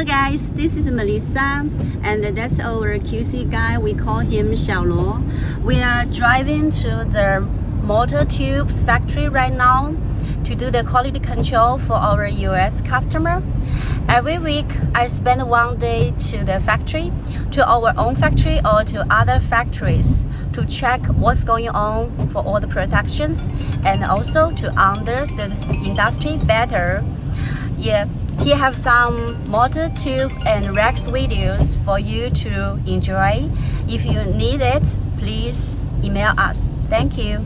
Hello guys, this is Melissa, and that's our QC guy. We call him Xiaoluo. We are driving to the Motar Tubes factory right now to do the quality control for our US customer. Every week, I spend one day to the factory, to our own factory or to other factories to check what's going on for all the productions and also to understand the industry better. Yeah, he have some motor tube and Rex videos for you to enjoy. If you need it, please email us. Thank you.